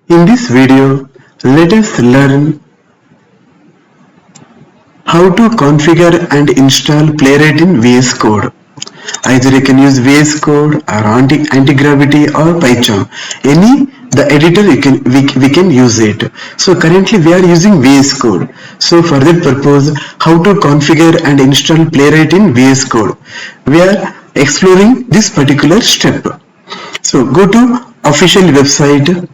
In this video, let us learn how to configure and install Playwright in VS Code. Either you can use VS Code or Anti-Gravity or Python. Any the editor we can use it. So currently we are using VS Code. So for that purpose, how to configure and install Playwright in VS Code. We are exploring this particular step. So go to official website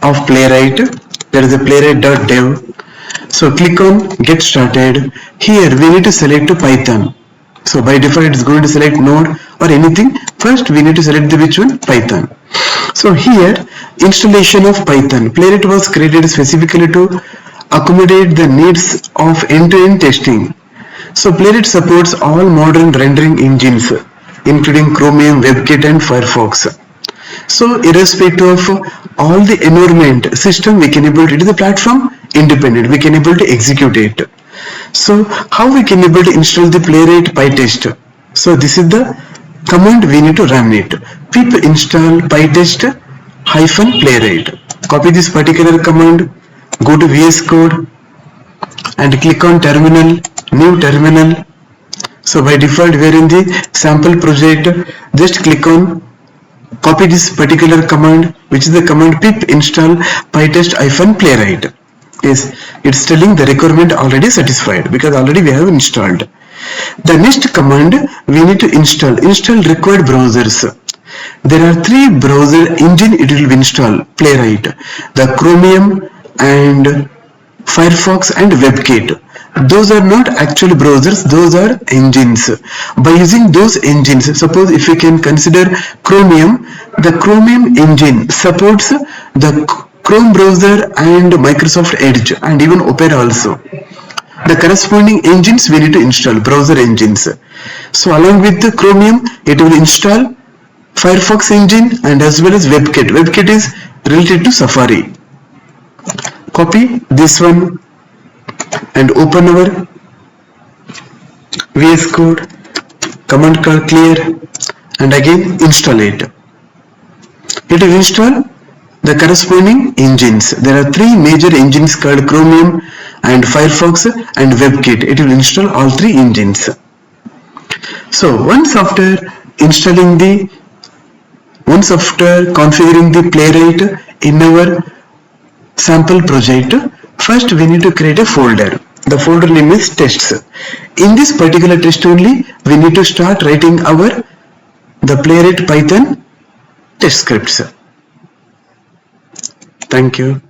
of Playwright. There is a playwright.dev. So click on get started. Here we need to select Python. So by default it's going to select Node or anything. First we need to select the which one? Python. So here installation of Python. Playwright was created specifically to accommodate the needs of end-to-end testing. So Playwright supports all modern rendering engines including Chromium, WebKit and Firefox. So irrespective of all the environment system, we can able to, it is a platform independent, we can able to execute it. So how we can able to install the Playwright PyTest? So this is the command we need to run it. Pip install PyTest -playwright. Copy this particular command, go to VS Code and click on terminal, new terminal. So by default we are in the sample project. Just click on copy this particular command, which is the command pip install pytest -playwright. Yes, it's telling the requirement already satisfied because already we have installed. The next command we need to install required browsers. There are three browser engine it will install Playwright: the Chromium and Firefox and WebKit. Those are not actual browsers, those are engines. By using those engines, suppose if we can consider Chromium, the Chromium engine supports the Chrome browser and Microsoft Edge and even Opera also. The corresponding engines we need to install, browser engines. So along with the Chromium, it will install Firefox engine and as well as WebKit. WebKit is related to Safari. Copy this one and open our VS Code, command called clear, and again install it. It will install the corresponding engines. There are three major engines called Chromium and Firefox and WebKit. It will install all three engines. So once after configuring the Playwright in our sample project, first we need to create a folder. The folder name is tests. In this particular test only, we need to start writing the Playwright Python test scripts. Thank you.